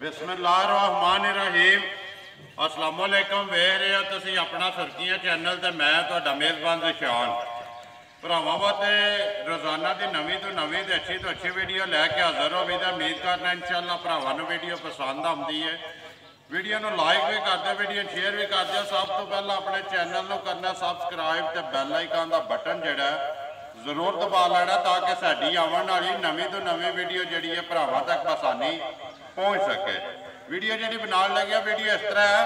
बिस्मिल्लाहिर्रहमानिर्रहीम। अस्सलाम वालेकुम। वेख रहे हो तुसीं अपना सुर्खियां चैनल ते मैं तुहाडा मेज़बान रिशान। भरावां वास्ते रोज़ाना की नवीं तो नवीं तो अच्छी वीडियो लैके हाज़र हो भी। उम्मीद करना इंशाअल्लाह भरावां नूं वीडियो पसंद आउंदी है। वीडियो नूं लाइक भी कर दो, वीडियो शेयर भी कर दो। सब तो पहला अपने चैनल नूं करना सबसक्राइब ते बैल आइकन का बटन जिहड़ा जरूर दबा लेना ताकि साडी आवन वाली नवीं तो नवीं वीडियो जिहड़ी है भरावां तक आसानी पहुँच सके। वीडियो जी बनाने लगे वीडियो इस तरह है,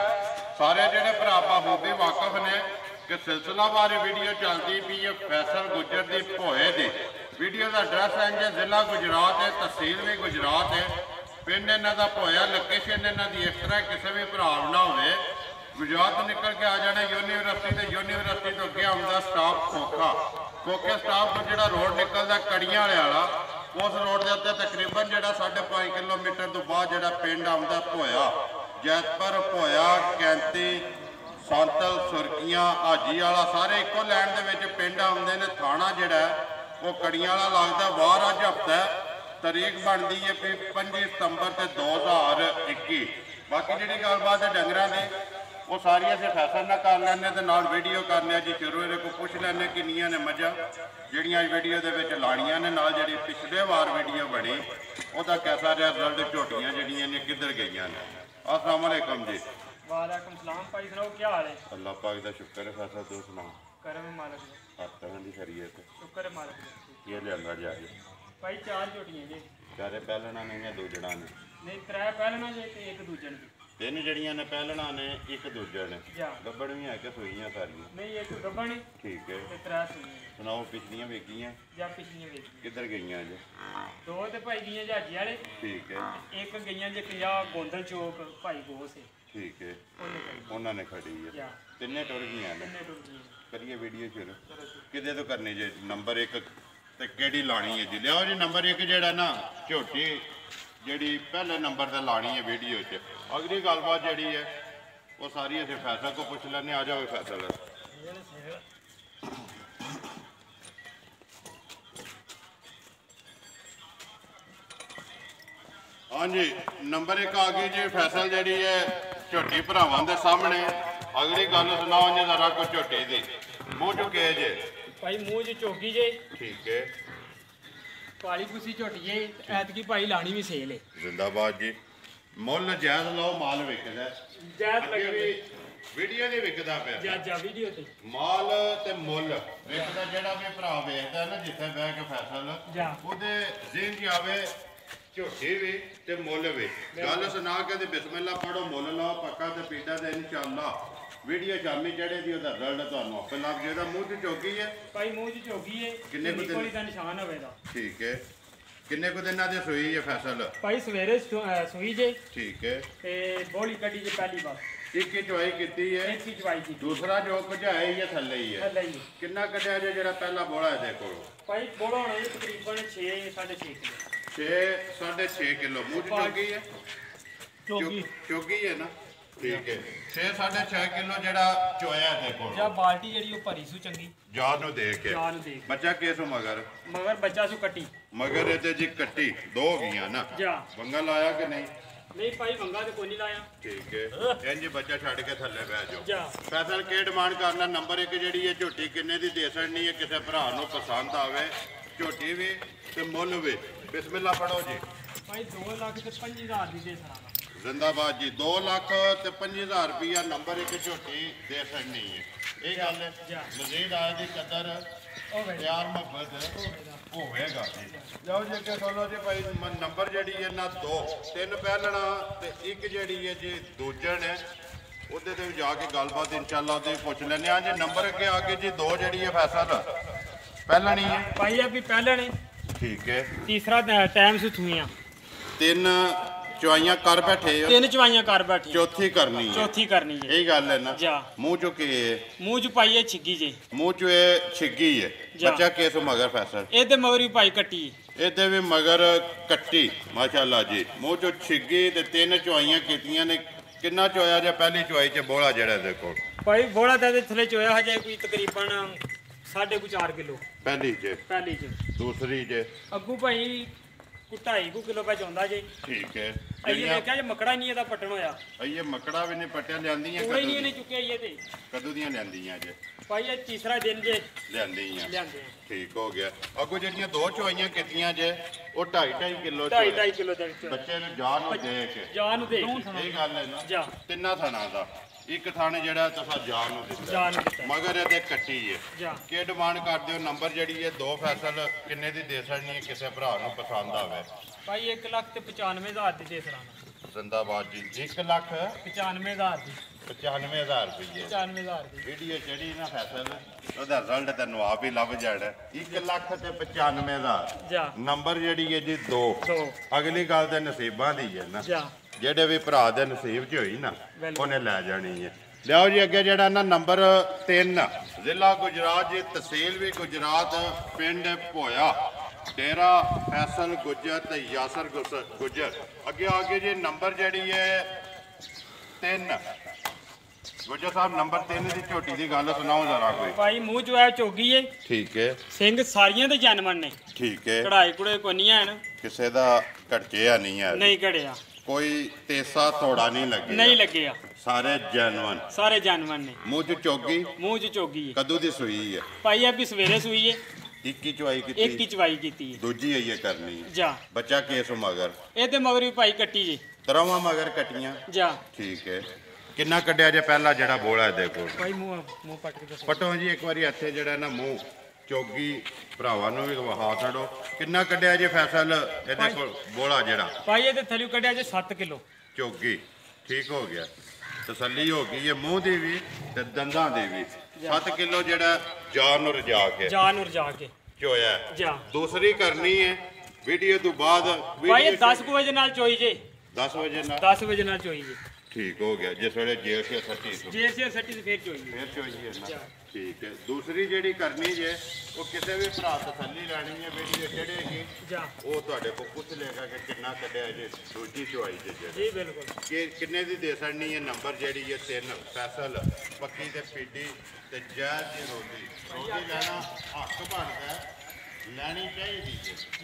सारे जोड़े भरा बखूबी वाकफ ने कि सिलसिलावार वीडियो चलती पी है फैसल गुजर की भोए की। वीडियो का एड्रैस है जी जिला गुजरात है, तहसील भी गुजरात है, पिंड इन्हों का भोया, लोकेशन इन्हों की इस तरह किसी भी भरा ना हो। गुजरात निकल के आ जाने यूनीवर्सिटी तो यूनीवर्सिटी तो अगे आता स्टाफ खोखा, खोखे स्टाफ को जो रोड निकलता कड़ियां वाला उस रोड के उत्ते तकरीबन जो 5.5 किलोमीटर तो बाद जो पिंड आता भोया, जैतपुर, भोया, कैंती, सांतल, सुरखियां, हाजी वाला सारे इको लैन के पिंड आते हैं। थाना जोड़ा वो कड़ियां वाला लगता बाहर। अज हफ्ता तारीख बनती है 25 सितंबर 2021। बाकी जी गलबात है डंगर की वो सारी असं फैसल ना कर लें तो नाल वीडियो करने जी शुरू ये को पुछ लें किनिया ने मझा जड़ियाँ वीडियो के लानिया ने नाल जी पिछले वार वीडियो बनी वह कैसा रहा रिजल्ट, झोटियाँ जड़ियाँ ने किधर गई ने। अस्सलाम वालेकुम जी। वालेकुम सलाम भाई, सुनाओ क्या हाल है? अल्लाह पाक का शुक्र है। फैसल तू सुनाओ। करम मालिक हर तरह की खैरियत है, शुक्र है मालिक। ये लिया जाए भाई 4 झोटियां जी। चारे पहलना ने या दूजड़ा ने? नहीं 3 पहलना जे ते एक दूजन दी। 3 जड़ियां ने पहलना ने, एक दूजा ने। जा गब्बड़ भी है कि सूइयां सारियां? नहीं एक गब्बन है ठीक है। ते 3 सुनियां। सुनाओ पिछलियां वेखियां जा पिछलियां वेच किधर गई जी? 2 ते भाई गियां जाजी वाले। ठीक है। एक गईयां जे 50 गोंदल चौक भाई गोस है। ठीक है, ओने करी उन्होंने खड़ी है। जा तिन्ने टुर गई ने। किन्ने टुर गईयां। करिए वीडियो शुरू। चलो जी। किदे तो करनी जी? नंबर 1 ते केड़ी लानी है जी? लियाओ जी नंबर 1 जेड़ा ना झोटी जी पहले नंबर से लानी है वीडियो च। अगली गलबात जी है वो सारी अस फैसल को पुछ लें। आ जाओ फैसल। हाँ जी नंबर 1 आ गई जी फैसल जी है झोटी भरावां दे सामने। अगली गल सुनाओ जी जरा कुछ झोटी दी। मुँह चुके जे भाई मुंह च चौकी जे। ठीक है। काली कुसी झोटी जे ऐतकी भाई लानी भी सेल है। जिंदाबाद जी। मुल जायज लो, माल विकदा जायज लगे वीडियो नहीं विकदा पे जा वीडियो ते माल ते मुल विकदा। जेड़ा भी भरा वेचदा ना जिथे बह के फैसल जा ओदे ज़हन च आवे झोटी भी ते मुल भी। गल सुना के ते बिस्मिल्लाह पढ़ो, मुल लो पक्का ते पीड़ा ते इंशाअल्लाह वीडियो शामी चढ़े दी ओदा रिजल्ट तुहानू आपे लग जाएगा। मुंह च चौकी है? भाई मुंह च चौकी है। किन्ने को कोई दा निशान होवेगा। ठीक है। किन्ने को दिना दी सूई है फैसल? भाई सवेरे सूई जे। ठीक है। ते बोली कटी जे पहली बार एक ही चवाई की है। एक ही चवाई की। दूसरा जो भजाया ही है थले ही है। थले ही किन्ना कटिया जो जेड़ा पहला बोला है देखो? भाई बोला होना जी तकरीबन 6.5 किलो। 6.5 किलो। मुंह चौकी है? चौकी है ना? ठीक है। 6.5 किलो जेड़ा चोया देखो जा बाल्टी जेड़ी ओ भरी सु चंगी जान नु देख के। जान देख बच्चा केसो मगर बच्चा सु कटी मगर ये जी कट्टी 2 हो गई ना? जा वंगा लाया कि नहीं? नहीं भाई वंगा तो कोई नहीं लाया। ठीक है। इंज बच्चा छड़ के थले बह जाओ। जा फैसल के डिमांड करना? नंबर 1 जी है झोटी किन्ने दी दे सकनी है किसी भरा नू पसंद आवे झोटी भी ते मुल भी? बिस्मिल्लाह पढ़ो जी। भाई 2,25,000 दी दे सराना। जिंदाबाद जी। 2,25,000 रुपया नंबर 1 झोटी दे सकनी है। ये गल मजीद आए की कदर प्यार मुहब्बत होगा जी। जाओ जी के सुनो जी भाई नंबर जी है ना 2 3 पहलना ते एक जी है जी दूजन है उहदे ते जाके गलबात इंशाअल्लाह उहदे पुछ लैने। जी नंबर अगे आके जी 2 जी है फैसल पहलनी है भाई अभी पहलने। ठीक है। तीसरा टाइम से छुईयां 3 चवाइयां कर बैठे हो? 3 चवाइयां कर बैठे। चौथी करनी है? चौथी करनी है। यही गल है ना? जा मुंह चो के मुंह च पाई है छिग्गी जे। मुंह चो ये छिग्गी है। बच्चा केस मगर फैसल? ए मगर भी पाई कट्टी ये भी मगर कट्टी माशाअल्लाह जी। मुंह चो छिग्गी ते 3 चवाइयां कीतियां ने। किन्ना चोया जे पहली चवाई च बोला जेड़ा देखो? भाई बोला ते थले चोया है जे कोई तकरीबन 4.5 किलो पहली च। पहली च। दूसरी च अगू भाई 2.5 किलो पे चौंदा जी। ठीक है। ਇਹ ਵੇਖਿਆ ਜੇ ਮਕੜਾ ਨਹੀਂ ਇਹਦਾ ਪਟਣ ਹੋਇਆ ਇਹ ਮਕੜਾ ਵੀ ਨਹੀਂ ਪਟਿਆ ਲਿਆਂਦੀਆਂ ਕੋਈ ਨਹੀਂ ਇਹਨੇ ਚੁੱਕਿਆ ਇਹ ਤੇ ਕਦੋਂ ਦੀਆਂ ਲਿਆਂਦੀਆਂ ਜੇ ਭਾਈ ਇਹ ਤੀਸਰਾ ਦਿਨ ਜੇ ਲਿਆਂਦੀਆਂ ਲਿਆਂਦੇ ਠੀਕ ਹੋ ਗਿਆ ਅੱਗੋਂ ਜਿਹੜੀਆਂ ਦੋ ਚੁਆਈਆਂ ਕੀਤੀਆਂ ਜੇ ਉਹ 2.5 ਕਿਲੋ 2.5 ਕਿਲੋ ਦਾ ਵਿੱਚ ਬੱਚੇ ਨੂੰ ਜਾਨ ਨੂੰ ਦੇ ਕੇ ਜਾਨ ਨੂੰ ਦੇ ਇਹ ਗੱਲ ਹੈ ਨਾ ਜਾ ਤਿੰਨਾਂ ਥਾਣਾ ਦਾ ਇੱਕ ਥਾਣੇ ਜਿਹੜਾ ਤੁਸੀਂ ਜਾਨ ਨੂੰ ਦਿੱਤਾ ਜਾਨ ਨੂੰ ਦਿੱਤਾ ਮਗਰ ਇਹਦੇ ਕੱਟੀ ਹੈ ਜਾ ਕੀ ਡਿਮਾਂਡ ਕਰਦੇ ਹੋ ਨੰਬਰ ਜਿਹੜੀ ਹੈ ਦੋ ਫੈਸਲ ਕਿੰਨੇ ਦੀ ਦੇ ਸਕਣੀ ਹੈ ਕਿਸੇ ਭਰਾ ਨੂੰ ਪਸੰਦ ਆਵੇ ਭਾਈ 1,95,000 ਦੀ ਦੇ ਸਰਾਣਾ ਜ਼ਿੰਦਾਬਾਦ ਜੀ 1 ਲੱਖ 95,000 ਦੀ 95,000 ਰੁਪਏ 95,000 ਦੀ ਵੀਡੀਓ ਜਿਹੜੀ ਨਾ ਫੈਸਲ ਉਹਦਾ ਰਿਜ਼ਲਟ ਤੈਨੂੰ ਆਪ ਹੀ ਲੱਭ ਜਾਣਾ 1 ਲੱਖ ਤੇ 95,000 ਜਾ ਨੰਬਰ ਜਿਹੜੀ ਹੈ ਜੀ 2 ਦੋ ਅਗਲੀ ਗੱਲ ਤੇ ਨਸੀਬਾਂ ਦੀ ਹੈ ਨਾ ਜਾ ਜਿਹੜੇ ਵੀ ਭਰਾ ਦੇ ਨਸੀਬ 'ਚ ਹੋਈ ਨਾ ਬਿਲਕੁਲ। ਉਹਨੇ ਲੈ ਜਾਣੀ ਹੈ ਲਿਆਓ ਜੀ ਅੱਗੇ ਜਿਹੜਾ ਨਾ ਨੰਬਰ 3 ਜ਼ਿਲ੍ਹਾ ਗੁਜਰਾਤ ਜੀ ਤਹਿਸੀਲ ਵੀ ਗੁਜਰਾਤ ਪਿੰਡ ਭੋਇਆ ਡੇਰਾ ਫੈਸਲ ਗੁੱਜਰ ਤੇ ਯਾਸਰ ਗੁੱਜਰ ਅੱਗੇ ਜੀ ਨੰਬਰ ਜਿਹੜੀ ਹੈ 3 ਗੁੱਜਰ ਸਾਹਿਬ ਨੰਬਰ 3 ਦੀ ਝੋਟੀ ਦੀ ਗੱਲ ਸੁਣਾਓ ਜ਼ਰਾ ਕੋਈ ਭਾਈ ਮੂੰਹ ਜਵਾਬ ਚੋਗੀ ਏ ਠੀਕ ਹੈ ਸਿੰਘ ਸਾਰੀਆਂ ਦੇ ਜਨਮਨ ਨੇ ਠੀਕ ਹੈ ਕਢਾਈ ਕੁੜੇ ਕੋ ਨਹੀਂ ਹਨ ਕਿਸੇ ਦਾ ਘਟਿਆ ਨਹੀਂ ਹੈ ਨਹੀਂ ਘੜਿਆ ਕੋਈ ਤੇਸਾ ਥੋੜਾ ਨਹੀਂ ਲੱਗਿਆ ਨਹੀਂ ਲੱਗਿਆ ਸਾਰੇ ਜੈਨੂਨ ਸਾਰੇ ਜਨਮਨ ਨੇ ਮੂੰਹ ਚ ਚੋਗੀ ਮੂੰਹ ਚ ਚੋਗੀ ਏ ਕਦੋਂ ਦੀ ਸੂਈ ਹੈ ਭਾਈ ਇਹ ਵੀ ਸਵੇਰੇ ਸੂਈ ਏ 21 ਚਵਾਈ ਇੱਕ ਹੀ ਕੀਤੀ ਚਵਾਈ ਕੀਤੀ ਏ ਦੂਜੀ ਹੈ ਇਹ ਕਰਨੀ ਹੈ ਜਾ ਬੱਚਾ ਕੇਸ ਮਗਰ ਇਹ ਤੇ ਮਗਰ ਵੀ ਭਾਈ ਕੱਟੀ ਜੇ ਤਰਵਾਂ ਮਗਰ ਕਟੀਆਂ ਜਾ ਠੀਕ ਹੈ ਕਿੰਨਾ ਕੱਢਿਆ ਜੇ ਪਹਿਲਾ ਜਿਹੜਾ ਬੋਲਾ ਇਹਦੇ ਕੋਲ ਭਾਈ ਮੂੰਹ ਪੱਟ ਕੇ ਦੱਸੋ ਪਟੋ ਜੀ ਇੱਕ ਵਾਰੀ ਇੱਥੇ ਜਿਹੜਾ ਨਾ ਮੂੰਹ ਚੋਗੀ ਭਰਾਵਾਂ ਨੂੰ ਵੀ ਵਹਾ ਛੱਡੋ ਕਿੰਨਾ ਕੱਢਿਆ ਜੇ ਫੈਸਲ ਇਹਦੇ ਕੋਲ ਬੋਲਾ ਜਿਹੜਾ ਭਾਈ ਇਹਦੇ ਥੱਲੇ ਕੱਢਿਆ ਜੇ 7 ਕਿਲੋ ਚੋਗੀ ਠੀਕ ਹੋ ਗਿਆ ਤਸੱਲੀ ਹੋ ਗਈ ਹੈ ਮੂੰਹ ਦੀ ਵੀ ਤੇ ਦੰਦਾਂ ਦੀ ਵੀ 7 ਕਿਲੋ ਜਿਹੜਾ ਜਾਨ ਨੂੰ ਰਜਾ ਕੇ ਜਾਨ ਨੂੰ ਰਜਾ ਕੇ ਚੋਇਆ ਹੈ। ਜਾ ਦੂਸਰੀ ਕਰਨੀ ਹੈ ਵੀਡੀਓ ਤੋਂ ਬਾਅਦ ਭਾਈ ਇਹ 10 ਕੁ ਵਜੇ ਨਾਲ ਚੋਈ ਜੇ 10 ਵਜੇ ਨਾਲ 10 ਵਜੇ ਨਾਲ ਚੋਈ ਜੇ ਠੀਕ ਹੋ ਗਿਆ ਜਿਸ ਵੇਲੇ ਜੇਲ੍ਹ ਸੇ ਸੱਟੀ ਜੇ ਸੇ ਸੱਟੀ ਤੇ ਫੇਰ ਚੋਈ ਫੇਰ ਚੋਈਏ ਨਾ ਜਾ। ਠੀਕ ਹੈ ਦੂਸਰੀ ਜਿਹੜੀ ਕਰਨੀ ਜੇ ਉਹ ਕਿਸੇ ਵੀ ਭਰਾ ਤਸੱਲੀ ਲੈਣੀ ਹੈ ਵੀਡੀਓ ਚੜੇਗੀ ਜਾ ਉਹ ਤੁਹਾਡੇ ਕੋਲ ਪੁੱਛ ਲੇਗਾ ਕਿ ਕਿੰਨਾ ਕੱਢਿਆ ਜੇ ਦੂਜੀ ਚੁਆਈ ਜੇ ਜਿਹੜੀ ਜੀ ਬਿਲਕੁਲ ਕਿ ਕਿੰਨੇ ਦੀ ਦੇ ਸਕਣੀ ਹੈ ਨੰਬਰ ਜਿਹੜੀ ਹੈ 3 ਫੈਸਲ ਪੱਕੀ ਤੇ ਪੀਡੀ ਤੇ ਜੈਜ ਦੀ ਰੋਟੀ ਲੈਣਾ ਹੱਕ ਬਣਦਾ ਹੈ, ਲੈਣੀ ਚਾਹੀਦੀ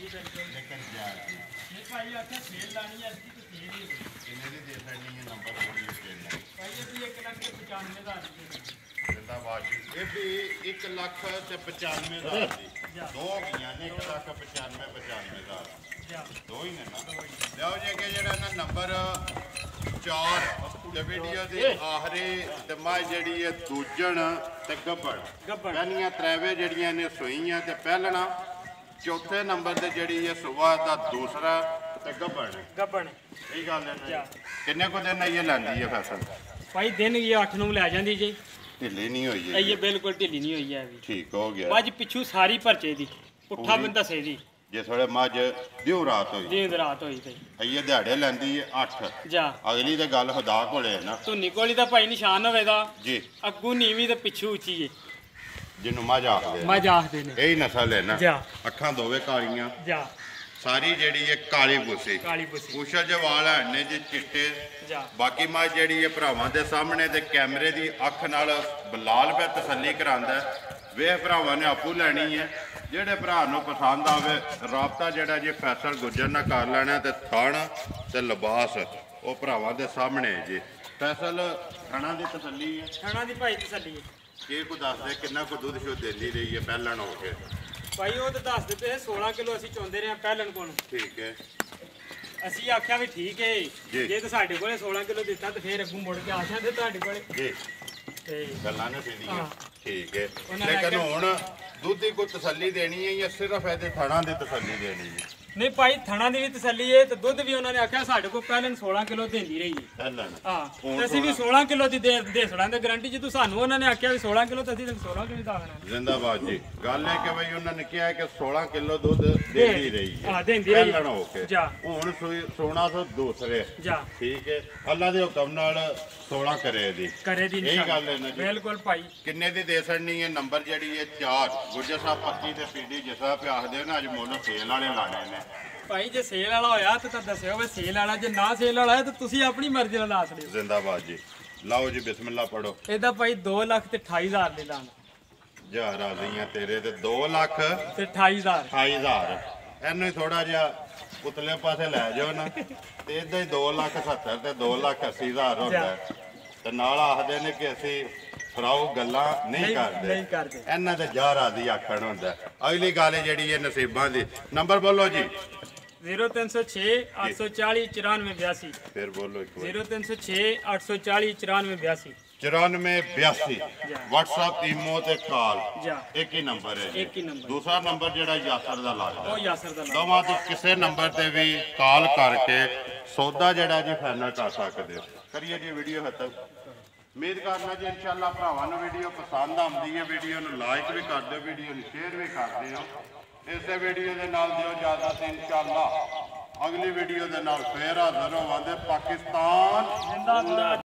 ਹੈ ਲੇਕਿਨ ਜੈਜ ਦੀ ਇਹ ਭਾਈ ਆਖੇ ਸੇਲ ਲਾਣੀ ਹੈ ਅਸੀਂ ਤੇ ਸੇਲ ਹੀ ਕਿੰਨੇ ਦੀ ਦੇ ਸਕਣੀ ਹੈ ਨੰਬਰ ਜਿਹੜੀ ਹੈ ਭਾਈ ਇਹ ਵੀ 1,95,000 ਦੀ ਜ਼ਿੰਦਾਬਾਦ ਜੀ ਇਹ ਵੀ 1 ਲੱਖ ਤੇ 95,000 ਦੀ ਦੋ ਗਈਆਂ ਨੇ 1 ਲੱਖ 95,000 ਜਾ ਦੋ ਹੀ ਨੇ ਨਾ ਲਿਆਓ ਜੀ ਅੱਗੇ ਜਿਹੜਾ ਨਾ ਨੰਬਰ 4 ਤੇ ਵੀਡੀਓ ਦੀ ਆਖਰੀ ਤੇ ਮਾ ਜਿਹੜੀ ਹੈ ਦੂਜਣ ਤੇ ਗੱਬੜ ਗੱਬੜ ਪਹਿਲੀਆਂ ਤ੍ਰੈਵੇ ਜਿਹੜੀਆਂ ਨੇ ਸੂਈਆਂ ਤੇ ਪਹਿਲਣਾ ਚੌਥੇ ਨੰਬਰ ਤੇ ਜਿਹੜੀ ਹੈ ਸੁਬਾ ਦਾ ਦੂਸਰਾ ਤੇ ਗੱਬੜ ਗੱਬਣ ਇਹ ਗੱਲ ਹੈ ਨਾ ਜਾ। ਜੀ। ਕਿੰਨੇ ਕੁ ਦਿਨ ਇਹ ਲੈਂਦੀ ਹੈ ਫਸਲ ਭਾਈ ਦਿਨ ਇਹ 8 ਨੂੰ ਲੈ ਜਾਂਦੀ ਜੀ ਢਿੱਲੀ ਨਹੀਂ ਹੋਈ ਹੈ ਇਹ ਬਿਲਕੁਲ ਢਿੱਲੀ ਨਹੀਂ ਹੋਈ ਹੈ ਵੀ ਠੀਕ ਹੋ ਗਿਆ ਬਾਜ ਪਿੱਛੂ ਸਾਰੀ ਭਰਚੇ ਦੀ ਪੁੱਠਾ ਪੂਰੀ? ਬੰਦਾ ਸੇ ਦੀ ਜੇ ਥੋੜੇ ਮੱਝ ਦਿਓ ਰਾਤ ਹੋਈ ਦਿਨ ਰਾਤ ਹੋਈ ਤੇ ਇਹ ਦਿਹਾੜੇ ਲੈਂਦੀ ਹੈ 8 ਜਾ ਅਗਲੀ ਤੇ ਗੱਲ ਖੁਦਾ ਕੋਲੇ ਹੈ ਨਾ ਧੁੰਨੀ ਕੋਲੀ ਦਾ ਭਾਈ ਨਿਸ਼ਾਨ ਹੋਵੇਗਾ ਜੀ ਅੱਗੂ ਨੀਵੀਂ ਤੇ ਪਿੱਛੂ ਉੱਚੀ ਜੇ ਜਿਹਨੂੰ ਮੱਝ ਆਖਦੇ ਆ ਮੱਝ ਆਖਦੇ ਨੇ ਇਹੀ ਨਸਲ ਹੈ ਨਾ ਜਾ। ਅੱਖਾਂ ਦੋਵੇਂ ਕਾਲੀਆਂ ਜਾ ਸਾਰੀ ਜਿਹੜੀ ਹੈ ਕਾਲੀ ਬੁੱਸੀ ਕਾਲੀ ਪੁੱਸੀ ਪੂਛਲ ਦੇ ਵਾਲ ਹਨ ਨੇ ਜੀ ਚਿੱਟੇ ਜਾ ਬਾਕੀ ਮੱਝ ਜਿਹੜੀ ਹੈ ਭਰਾਵਾਂ ਦੇ ਸਾਹਮਣੇ ਤੇ ਕੈਮਰੇ ਦੀ ਅੱਖ ਨਾਲ ਬਲਾਲ ਪਿਆ ਤਸੱਲੀ ਕਰਾਂਦਾ ਵੇਖ ਭਰਾਵਾਂ ਨੇ ਆਪੂ ਲੈਣੀ ਹੈ ਜਿਹੜੇ ਭਰਾ ਨੂੰ ਪਸੰਦ ਆਵੇ ਰਾਬਤਾ ਜਿਹੜਾ ਜੇ ਫੈਸਲ ਗੁੱਜਰ ਨਾਲ ਕਰ ਲੈਣਾ ਤੇ ਥਣ ਤੇ ਲਿਬਾਸ ਉਹ ਭਰਾਵਾਂ ਦੇ ਸਾਹਮਣੇ ਹੈ ਜੀ ਫੈਸਲ ਥਣਾ ਦੀ ਤਸੱਲੀ ਹੈ ਥਾਣਾ ਦੀ ਭਾਈ ਤਸੱਲੀ ਕੀ ਕੋ ਦੱਸਦੇ ਕਿੰਨਾ ਕੋ ਦੁੱਧ ਸ਼ੋ ਦਿੰਦੀ ਰਹੀ ਹੈ ਪਹਿਲਣ ਹੋ ਕੇ ਭਾਈ ਉਹ ਤਾਂ ਦੱਸ ਦਿੱਤੇ 16 ਕਿਲੋ ਅਸੀਂ ਚੋਂਦੇ ਰਹੇ ਪਹਿਲਣ ਕੋਲ ਠੀਕ ਹੈ ਅਸੀਂ ਆਖਿਆ ਵੀ ਠੀਕ ਹੈ ਜੀ। ਜੇ ਤਾਂ ਸਾਡੇ ਕੋਲੇ 16 ਕਿਲੋ ਦਿੱਤਾ ਤੇ ਫੇਰ ਅੱਗੂ ਮੁੜ ਕੇ ਆ ਜਾਂਦੇ ਤੁਹਾਡੇ ਕੋਲੇ ਜੀ ਤੇ ਗੱਲਾਂ ਨੇ ਸਿੱਧੀਆਂ ਹਾਂ। ਠੀਕ ਹੈ ਉਹਨਾਂ ਨੇ ਲੇਕਿਨ ਆਖਿਆ- ਹੁਣ ਦੁੱਧ ਦੀ ਕੋਈ ਤਸੱਲੀ ਦੇਣੀ ਹੈ ਜਾਂ ਸਿਰਫ ਇਹਦੇ ਥਣਾ ਦੀ ਤਸੱਲੀ ਦੇਣੀ ਹੈ ਨਹੀਂ ਭਾਈ ਥਣਾ ਦੀ ਵੀ ਤਸੱਲੀ ਹੈ ਤੇ ਦੁੱਧ ਵੀ ਉਹਨਾਂ ਨੇ ਆਖਿਆ ਸਾਡੇ ਕੋਲ ਪਹਿਲਾਂ 16 ਕਿਲੋ ਦਿੰਦੀ ਰਹੀ ਹੈ ਪਹਿਲਣ ਹਾਂ ਹੁਣ ਤੇ ਅਸੀਂ ਵੀ 16 ਕਿਲੋ ਦੀ ਦੇ ਸੜਾਂ ਦੇ ਗਾਰੰਟੀ ਜਦੋਂ ਸਾਨੂੰ ਉਹਨਾਂ ਨੇ ਆਖਿਆ ਵੀ 16 ਕਿਲੋ ਤਾਂ ਅਸੀਂ ਤਾਂ 16 ਕਿਲੋ ਦਾ ਆਖਣਾ ਜ਼ਿੰਦਾਬਾਦ ਜੀ ਗੱਲ ਹੈ ਕਿ ਬਈ ਉਹਨਾਂ ਨੇ ਕਿਹਾ ਕਿ 16 ਕਿਲੋ ਦੁੱਧ ਦੇਦੀ ਰਹੀ ਹੈ ਹਾਂ, ਦਿੰਦੀ ਰਹੀ ਹੈ। ਪਹਿਲਣ ਹੋ ਕੇ ਜਾ। ਹੁਣ ਸੋਨਾ ਤੋਂ ਦੂਸਰੇ ਜਾ ਠੀਕ ਹੈ ਅੱਲਾ ਦੇ ਹੁਕਮ ਨਾਲ 16 ਕਰੇ ਦੀ ਕਰੇ ਦੀ ਇਹ ਨਿਸ਼ਾਨੀ। ਗੱਲ ਹੈ ਨਾ ਜੀ। ਬਿਲਕੁਲ ਭਾਈ ਕਿੰਨੇ ਦੀ ਦੇ ਸੜਨੀ ਹੈ ਨੰਬਰ ਜਿਹੜੀ ਹੈ 4 ਗੁੱਜਰ ਸਾਹਿਬ ਪੱਕੀ ਤੇ ਪੀਡੀ ਜਿਸ ਤਰ੍ਹਾਂ ਪਿਆ ਆਖਦੇ ਹੋ ਨਾ ਅੱਜ ਮੁੱਲ ਸੇਲ ਵਾਲੇ ਲਾਣੇ ਨੇ ਭਾਈ ਜੇ ਸੇਲ ਵਾਲਾ ਹੋਇਆ ਤਾਂ ਦੱਸਿਓ ਵੀ ਸੇਲ ਵਾਲਾ ਜੇ ਨਾ ਸੇਲ ਵਾਲਾ ਹੋਇਆ ਤਾਂ ਤੁਸੀਂ ਆਪਣੀ ਮਰਜ਼ੀ ਨਾਲ ਲਾ ਸਕਦੇ ਹੋ ਜ਼ਿੰਦਾਬਾਦ ਜੀ ਲਓ ਜੀ ਬਿਸਮਿਲ੍ਲਾ ਪੜੋ ਇਹਦਾ ਭਾਈ 2 ਲੱਖ ਤੇ 28,000 ਦੇ ਦਾਮ ਜਾ ਰਾਜ਼ੀਆਂ ਤੇਰੇ ਤੇ 2 ਲੱਖ ਤੇ 28,000 28,000 ਇਹਨੂੰ ਹੀ ਥੋੜਾ ਜਿਹਾ ਉਤਲੇ ਪਾਸੇ ਲੈ ਜਾਓ ਨਾ ਤੇ ਇਦਾਂ ਹੀ 2,70,000 ਤੇ 2,80,000 ਹੁੰਦਾ ਹੈ। ਤੇ ਨਾਲ ਆਖਦੇ ਨੇ ਕਿ ਅਸੀਂ ਫਰਾਉ ਗੱਲਾਂ ਨਹੀਂ ਕਰਦੇ ਇਹਨਾਂ ਤੇ ਜਾਰਾ ਦੀ ਆਖਣ ਹੁੰਦਾ। ਅਗਲੀ ਗੱਲ ਜਿਹੜੀ ਹੈ ਨਸੀਬਾਂ ਦੀ। ਨੰਬਰ ਬੋਲੋ ਜੀ। 0306 840 9482 ਫਿਰ ਬੋਲੋ ਇੱਕ ਵਾਰ। 0306 840 9482 9482 WhatsApp ਈਮੋ ਤੇ ਕਾਲ ਜਾ ਇੱਕ ਹੀ ਨੰਬਰ ਹੈ ਇੱਕ ਹੀ ਨੰਬਰ। ਦੂਸਰਾ ਨੰਬਰ ਜਿਹੜਾ ਯਾਸਰ ਦਾ ਲੱਗਦਾ ਉਹ ਯਾਸਰ ਦਾ ਲੱਗਦਾ। ਦੋਵਾਂ ਤੋਂ ਕਿਸੇ ਨੰਬਰ ਤੇ ਵੀ ਕਾਲ ਕਰਕੇ ਸੌਦਾ ਜਿਹੜਾ ਜੀ ਫਾਈਨਲ ਕਰ ਸਕਦੇ ਹੋ। ਕਰੀਏ ਜੀ ਵੀਡੀਓ ਹੱਥ। ਉਮੀਦ ਕਰਨਾ ਜੀ ਇਨਸ਼ਾਅੱਲਾ ਭਰਾਵਾਂ ਨੂੰ ਵੀਡੀਓ ਪਸੰਦ ਆਉਂਦੀ ਹੈ। ਵੀਡੀਓ ਨੂੰ ਲਾਈਕ ਵੀ ਕਰ ਦਿਓ, ਵੀਡੀਓ ਨੂੰ ਸ਼ੇਅਰ ਵੀ ਕਰ ਦਿਓ। ਇਸੇ ਵੀਡੀਓ ਦੇ ਨਾਲ ਦਿਓ ਇਜਾਜ਼ਤ ਇਨਸ਼ਾਅੱਲਾ। ਅਗਲੀ ਵੀਡੀਓ ਦੇ ਨਾਲ ਫੇਰ ਹਾਜ਼ਰ ਹੋਵਾਂਗੇ। ਪਾਕਿਸਤਾਨ ਜ਼ਿੰਦਾਬਾਦ।